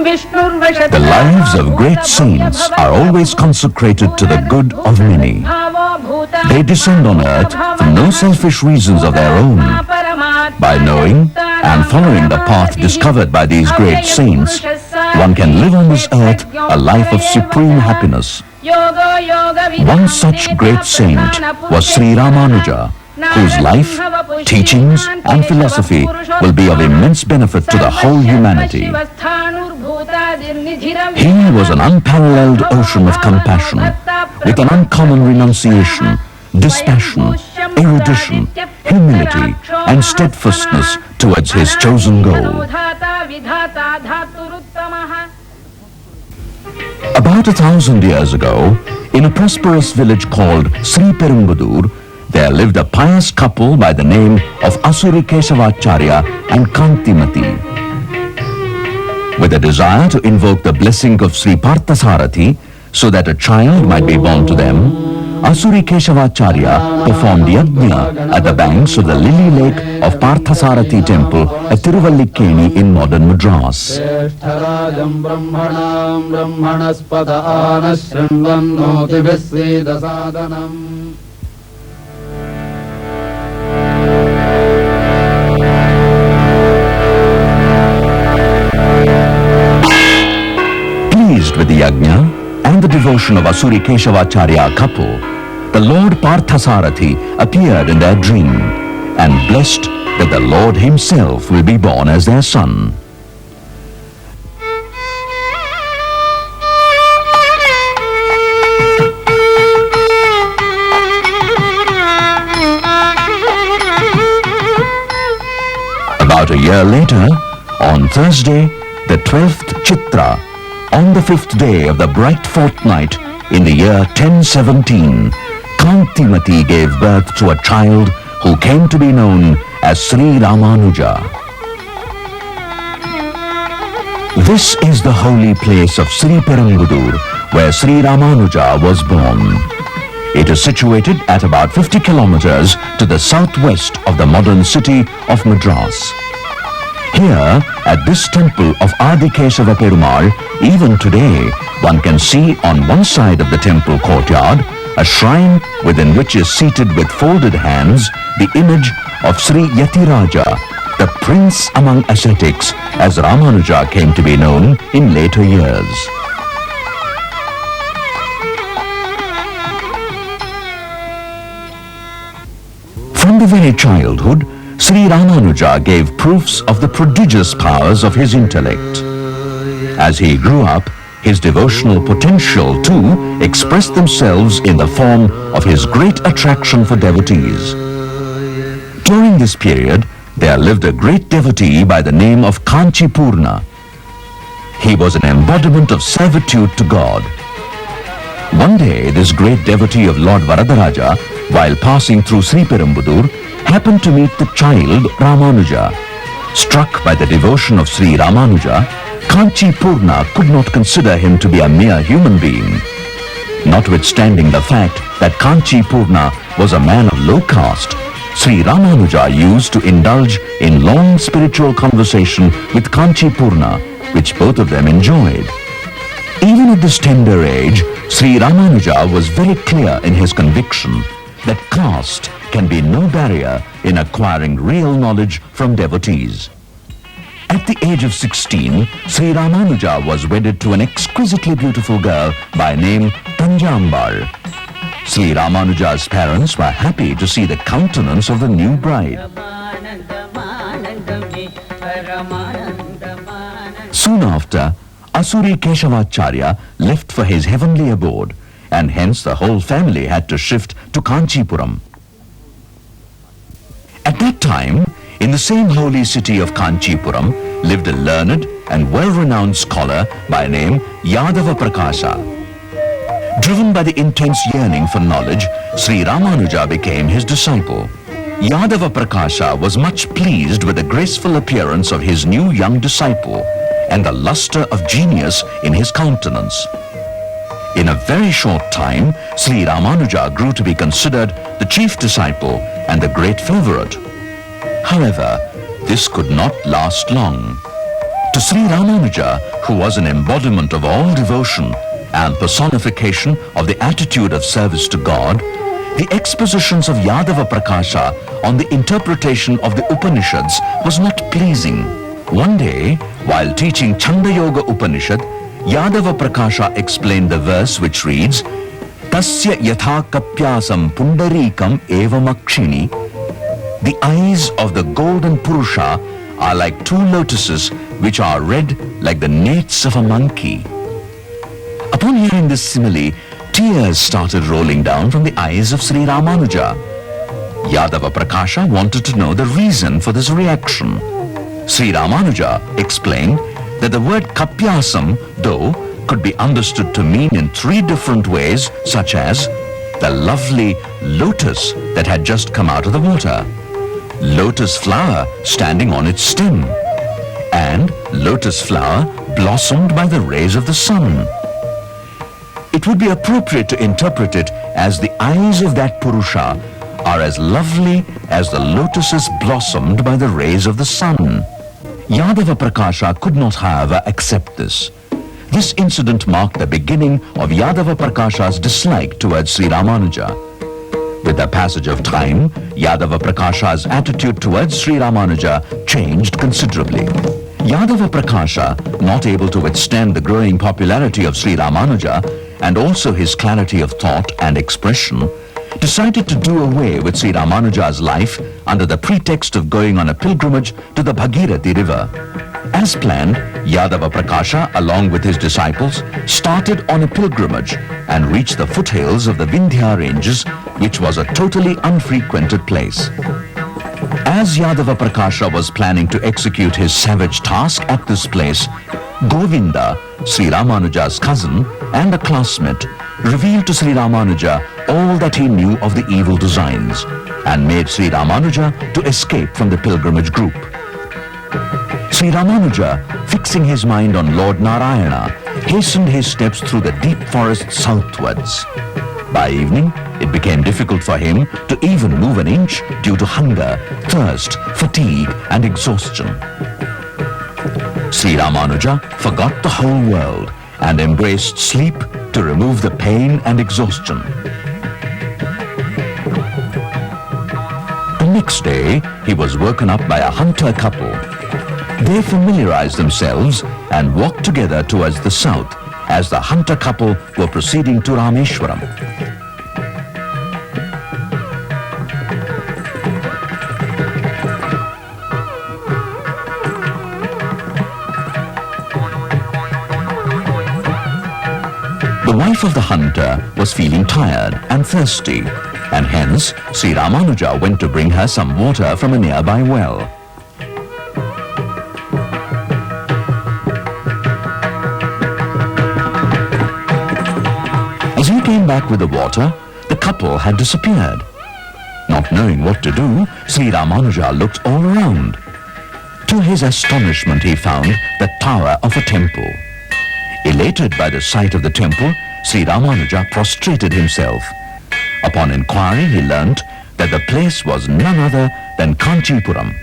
The lives of great saints are always consecrated to the good of many. They descend on earth for no selfish reasons of their own. By knowing and following the path discovered by these great saints, one can live on this earth a life of supreme happiness. One such great saint was Sri Ramanuja, whose life, teachings and philosophy will be of immense benefit to the whole humanity. He was an unparalleled ocean of compassion, with an uncommon renunciation, dispassion, erudition, humility and steadfastness towards his chosen goal. About 1,000 years ago, in a prosperous village called Sri Perumbudur, there lived a pious couple by the name of Asuri Kesavacharya and Kantimati. With a desire to invoke the blessing of Sri Parthasarathi so that a child might be born to them, Asuri Kesavacharya performed yajna at the banks of the lily lake of Parthasarathi temple at Tiruvallikeni in modern Madras. Pleased with the yajna and the devotion of Asuri Kesavacharya couple, the Lord Parthasarathi appeared in their dream and blessed that the Lord himself will be born as their son. About a year later, on Thursday, the 12th Chitra, on the 5th day of the bright fortnight in the year 1017, Kantimati gave birth to a child who came to be known as Sri Ramanuja. This is the holy place of Sri Perumbudur, where Sri Ramanuja was born. It is situated at about 50 kilometers to the southwest of the modern city of Madras. Here, at this temple of Adi Kesava Perumal, even today, one can see on one side of the temple courtyard a shrine within which is seated with folded hands the image of Sri Yatiraja, the prince among ascetics, as Ramanuja came to be known in later years. From the very childhood, Sri Ramanuja gave proofs of the prodigious powers of his intellect. As he grew up, his devotional potential too expressed themselves in the form of his great attraction for devotees. During this period, there lived a great devotee by the name of Kanchipurna. He was an embodiment of servitude to God. One day, this great devotee of Lord Varadaraja, while passing through Sri Perumbudur, happened to meet the child Ramanuja. Struck by the devotion of Sri Ramanuja, Kanchipurna could not consider him to be a mere human being. Notwithstanding the fact that Kanchipurna was a man of low caste, Sri Ramanuja used to indulge in long spiritual conversation with Kanchipurna, which both of them enjoyed. Even at this tender age, Sri Ramanuja was very clear in his conviction that caste can be no barrier in acquiring real knowledge from devotees. At the age of 16, Sri Ramanuja was wedded to an exquisitely beautiful girl by name Tanjambal. Sri Ramanuja's parents were happy to see the countenance of the new bride. Soon after, Asuri Kesavacharya left for his heavenly abode, and hence the whole family had to shift to Kanchipuram. At that time, in the same holy city of Kanchipuram, lived a learned and well-renowned scholar by name Yadava Prakasha. Driven by the intense yearning for knowledge, Sri Ramanuja became his disciple. Yadava Prakasha was much pleased with the graceful appearance of his new young disciple and the luster of genius in his countenance. In a very short time, Sri Ramanuja grew to be considered the chief disciple and the great favorite. However, this could not last long. To Sri Ramanuja, who was an embodiment of all devotion and personification of the attitude of service to God, the expositions of Yadava Prakasha on the interpretation of the Upanishads was not pleasing. One day, while teaching Chanda Yoga Upanishad, Yadava Prakasha explained the verse which reads, Tasya yatha kapyasam pundarikam evamakshini. The eyes of the golden Purusha are like two lotuses which are red like the nates of a monkey. Upon hearing this simile, tears started rolling down from the eyes of Sri Ramanuja. Yadava Prakasha wanted to know the reason for this reaction. Sri Ramanuja explained that the word kapyasam, though, could be understood to mean in three different ways, such as the lovely lotus that had just come out of the water, lotus flower standing on its stem, and lotus flower blossomed by the rays of the sun. It would be appropriate to interpret it as the eyes of that Purusha are as lovely as the lotuses blossomed by the rays of the sun. Yadava Prakasha could not, however, accept this. This incident marked the beginning of Yadava Prakasha's dislike towards Sri Ramanuja. With the passage of time, Yadava Prakasha's attitude towards Sri Ramanuja changed considerably. Yadava Prakasha, not able to withstand the growing popularity of Sri Ramanuja and also his clarity of thought and expression, decided to do away with Sri Ramanuja's life under the pretext of going on a pilgrimage to the Bhagirathi river. As planned, Yadava Prakasha, along with his disciples, started on a pilgrimage and reached the foothills of the Vindhya ranges, which was a totally unfrequented place. As Yadava Prakasha was planning to execute his savage task at this place, Govinda, Sri Ramanuja's cousin and a classmate, revealed to Sri Ramanuja all that he knew of the evil designs and made Sri Ramanuja to escape from the pilgrimage group. Sri Ramanuja, fixing his mind on Lord Narayana, hastened his steps through the deep forest southwards. By evening, it became difficult for him to even move an inch due to hunger, thirst, fatigue and exhaustion. Sri Ramanuja forgot the whole world and embraced sleep to remove the pain and exhaustion. The next day, he was woken up by a hunter couple. They familiarized themselves and walked together towards the south as the hunter couple were proceeding to Rameshwaram. The wife of the hunter was feeling tired and thirsty, and hence Sri Ramanuja went to bring her some water from a nearby well. As he came back with the water, the couple had disappeared. Not knowing what to do, Sri Ramanuja looked all around. To his astonishment, he found the tower of a temple. Elated by the sight of the temple, Sri Ramanuja prostrated himself. Upon inquiry, he learnt that the place was none other than Kanchipuram.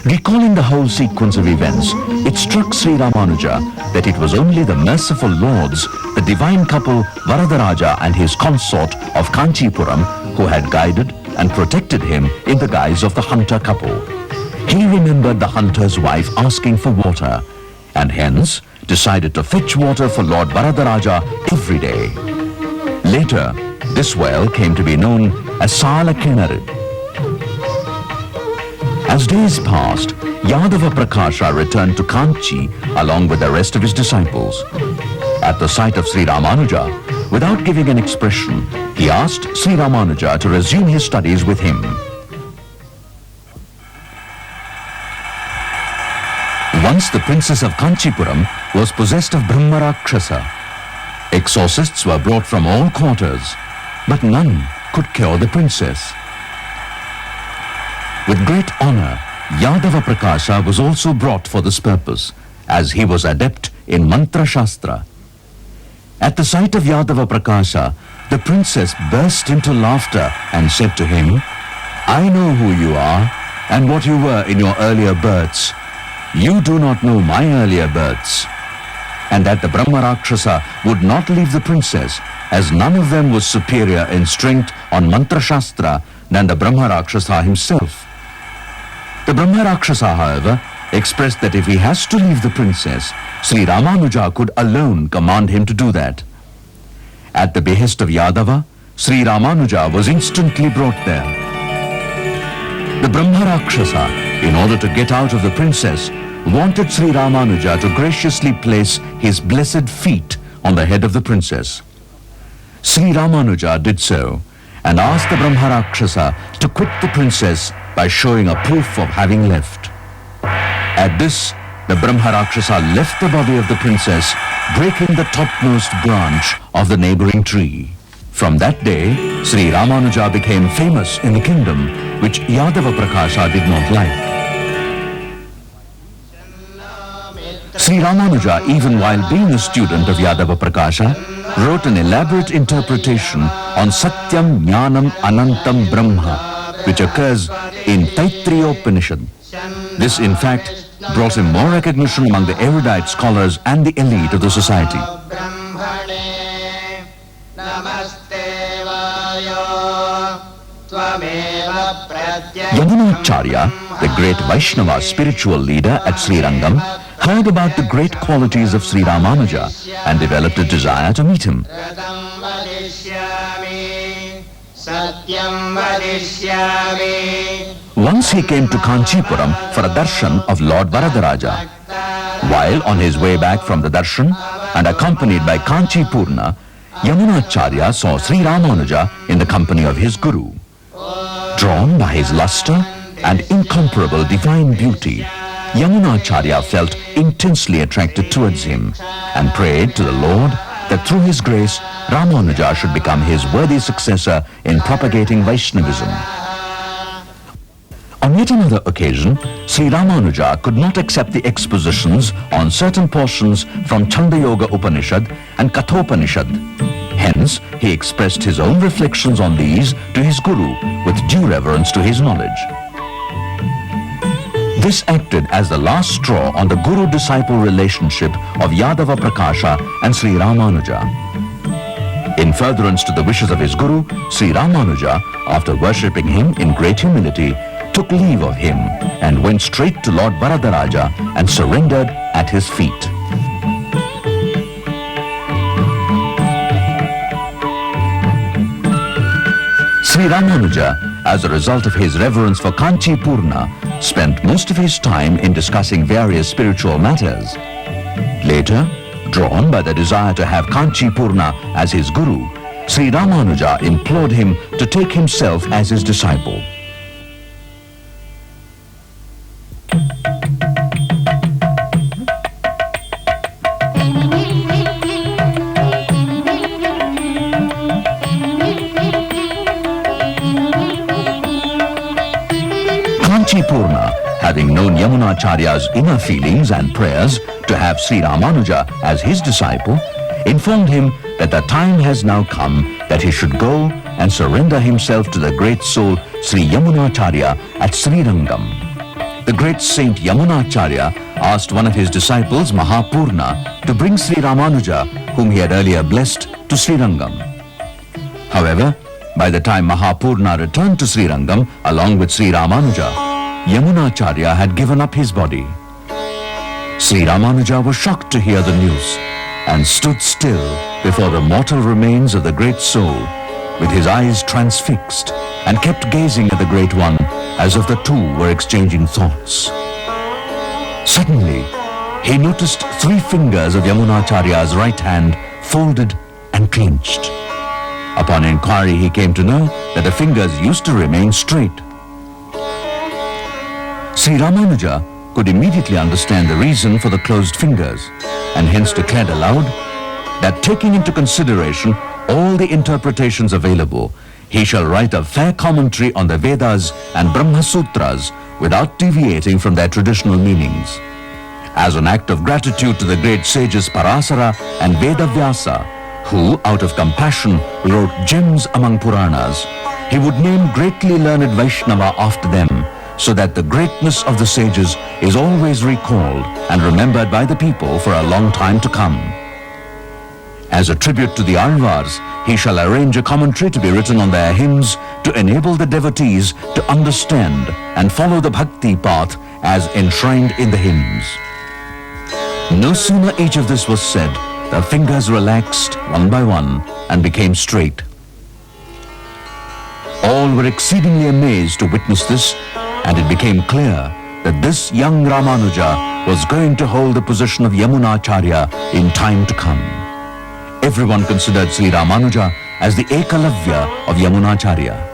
Recalling the whole sequence of events, it struck Sri Ramanuja that it was only the merciful lords, the divine couple Varadaraja and his consort of Kanchipuram, who had guided and protected him in the guise of the hunter couple. He remembered the hunter's wife asking for water, and hence decided to fetch water for Lord Varadaraja every day. Later, this well came to be known as Sala Kinaru. As days passed, Yadava Prakasha returned to Kanchi along with the rest of his disciples. At the sight of Sri Ramanuja, without giving an expression, he asked Sri Ramanuja to resume his studies with him. Once the princess of Kanchipuram was possessed of Brahmarakshasa. Exorcists were brought from all quarters, but none could cure the princess. With great honor, Yadava Prakasha was also brought for this purpose, as he was adept in Mantra Shastra. At the sight of Yadava Prakasha, the princess burst into laughter and said to him, "I know who you are and what you were in your earlier births. "You do not know my earlier births," and that the Brahma Rakshasa would not leave the princess, as none of them was superior in strength on Mantra Shastra than the Brahma Rakshasa himself. The Brahma Rakshasa, however, expressed that if he has to leave the princess, Sri Ramanuja could alone command him to do that. At the behest of Yadava, Sri Ramanuja was instantly brought there. The Brahma Rakshasa, in order to get out of the princess, wanted Sri Ramanuja to graciously place his blessed feet on the head of the princess. Sri Ramanuja did so and asked the Brahma Rakshasa to quit the princess by showing a proof of having left. At this, the Brahma Rakshasa left the body of the princess, breaking the topmost branch of the neighboring tree. From that day, Sri Ramanuja became famous in the kingdom, which Yadava Prakasha did not like. Sri Ramanuja, even while being a student of Yadava Prakasha, wrote an elaborate interpretation on Satyam Jnanam Anantam Brahma, which occurs in Taittiriyopanishad. This, in fact, brought him more recognition among the erudite scholars and the elite of the society. Acharya, the great Vaishnava spiritual leader at Srirangam, heard about the great qualities of Sri Ramanuja and developed a desire to meet him. Once he came to Kanchipuram for a darshan of Lord Varadaraja. While on his way back from the darshan and accompanied by Kanchipurna, Acharya saw Sri Ramanuja in the company of his guru. Drawn by his luster and incomparable divine beauty, Acharya felt intensely attracted towards him and prayed to the Lord that through his grace, Ramanuja should become his worthy successor in propagating Vaishnavism. On yet another occasion, Sri Ramanuja could not accept the expositions on certain portions from Chandayoga Upanishad and Kathopanishad. Hence, he expressed his own reflections on these to his guru with due reverence to his knowledge. This acted as the last straw on the guru-disciple relationship of Yadava Prakasha and Sri Ramanuja. In furtherance to the wishes of his guru, Sri Ramanuja, after worshipping him in great humility, took leave of him and went straight to Lord Varadaraja and surrendered at his feet. Sri Ramanuja, as a result of his reverence for Kanchipurna, spent most of his time in discussing various spiritual matters. Later, drawn by the desire to have Kanchipurna as his guru, Sri Ramanuja implored him to take himself as his disciple. Kanchipurna, having known Acharya's inner feelings and prayers to have Sri Ramanuja as his disciple, informed him that the time has now come that he should go and surrender himself to the great soul Sri Acharya at Srirangam. The great saint Acharya asked one of his disciples, Mahapurna, to bring Sri Ramanuja, whom he had earlier blessed, to Srirangam. However, by the time Mahapurna returned to Srirangam along with Sri Ramanuja, Acharya had given up his body. Sri Ramanuja was shocked to hear the news and stood still before the mortal remains of the great soul with his eyes transfixed and kept gazing at the Great One as if the two were exchanging thoughts. Suddenly, he noticed 3 fingers of Acharya's right hand folded and clenched. Upon inquiry, he came to know that the fingers used to remain straight. Sri Ramanuja could immediately understand the reason for the closed fingers and hence declared aloud that, taking into consideration all the interpretations available, he shall write a fair commentary on the Vedas and Brahma Sutras without deviating from their traditional meanings. As an act of gratitude to the great sages Parasara and Vedavyasa, who, out of compassion, wrote gems among Puranas, he would name greatly learned Vaishnava after them, so that the greatness of the sages is always recalled and remembered by the people for a long time to come. As a tribute to the Alvars, he shall arrange a commentary to be written on their hymns to enable the devotees to understand and follow the bhakti path as enshrined in the hymns. No sooner each of this was said, the fingers relaxed one by one and became straight. All were exceedingly amazed to witness this, and it became clear that this young Ramanuja was going to hold the position of Yamunacharya in time to come. Everyone considered Sri Ramanuja as the Ekalavya of Yamunacharya.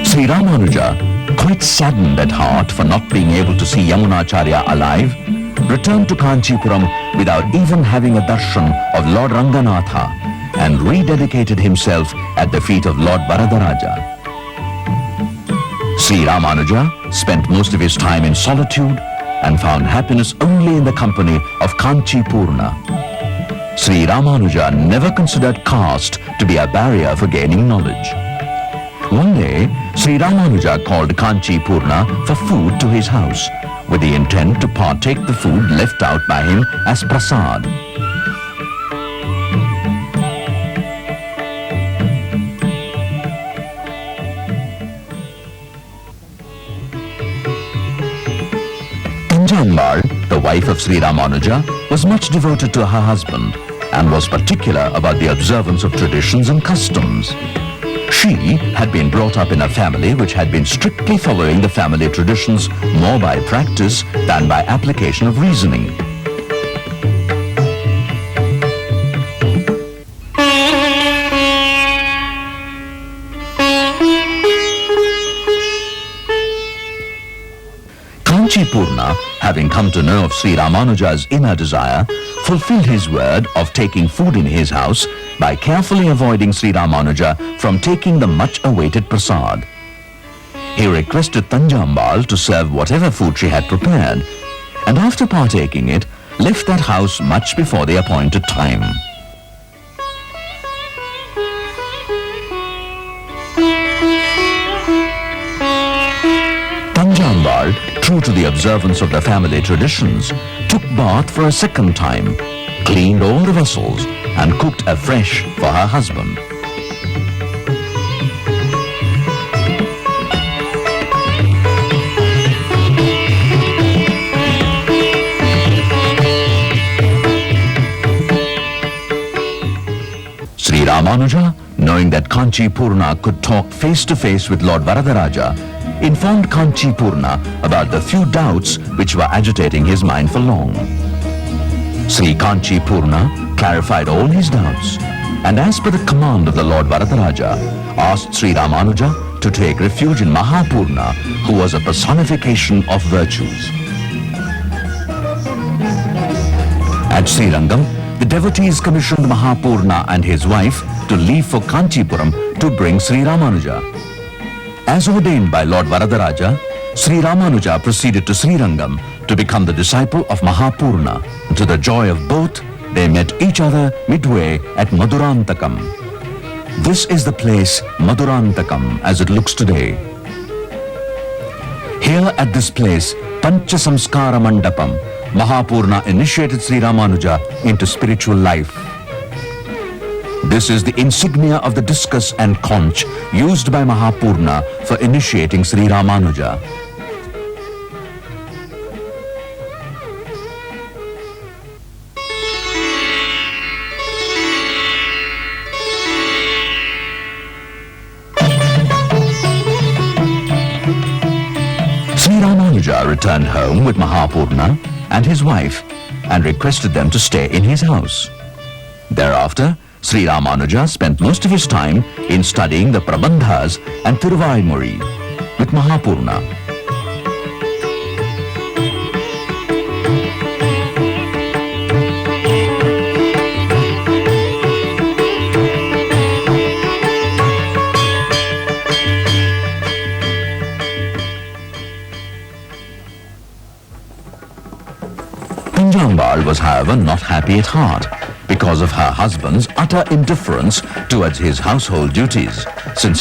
Sri Ramanuja, quite saddened at heart for not being able to see Yamunacharya alive, returned to Kanchipuram without even having a darshan of Lord Ranganatha and rededicated himself at the feet of Lord Varadaraja. Sri Ramanuja spent most of his time in solitude and found happiness only in the company of Kanchipurna. Sri Ramanuja never considered caste to be a barrier for gaining knowledge. One day, Sri Ramanuja called Kanchipurna for food to his house, with the intent to partake the food left out by him as prasad. Tanjambal, the wife of Sri Ramanuja, was much devoted to her husband and was particular about the observance of traditions and customs. She had been brought up in a family which had been strictly following the family traditions more by practice than by application of reasoning. Kanchipurna, having come to know of Sri Ramanuja's inner desire, fulfilled his word of taking food in his house by carefully avoiding Sri Ramanuja from taking the much-awaited prasad. He requested Tanjambal to serve whatever food she had prepared, and after partaking it, left that house much before the appointed time. Tanjambal, true to the observance of the family traditions, took bath for a second time, cleaned all the vessels, and cooked afresh for her husband. Sri Ramanuja, knowing that Kanchipurna could talk face to face with Lord Varadaraja, informed Kanchipurna about the few doubts which were agitating his mind for long. Sri Kanchipurna clarified all his doubts, and as per the command of the Lord Varadaraja, asked Sri Ramanuja to take refuge in Mahapurna, who was a personification of virtues. At Srirangam, the devotees commissioned Mahapurna and his wife to leave for Kanchipuram to bring Sri Ramanuja. As ordained by Lord Varadaraja, Sri Ramanuja proceeded to Srirangam to become the disciple of Mahapurna. To the joy of both, they met each other midway at Madurantakam. This is the place Madurantakam as it looks today. Here at this place, Pancha Samskara Mandapam, Mahapurna initiated Sri Ramanuja into spiritual life. This is the insignia of the discus and conch used by Mahapurna for initiating Sri Ramanuja. Sri Ramanuja returned home with Mahapurna and his wife and requested them to stay in his house. Thereafter, Sri Ramanuja spent most of his time in studying the Prabandhas and Thiruvaimuri with Mahapurna. Tanjambal was, however, not happy at heart, because because of her husband's utter indifference towards his household duties, since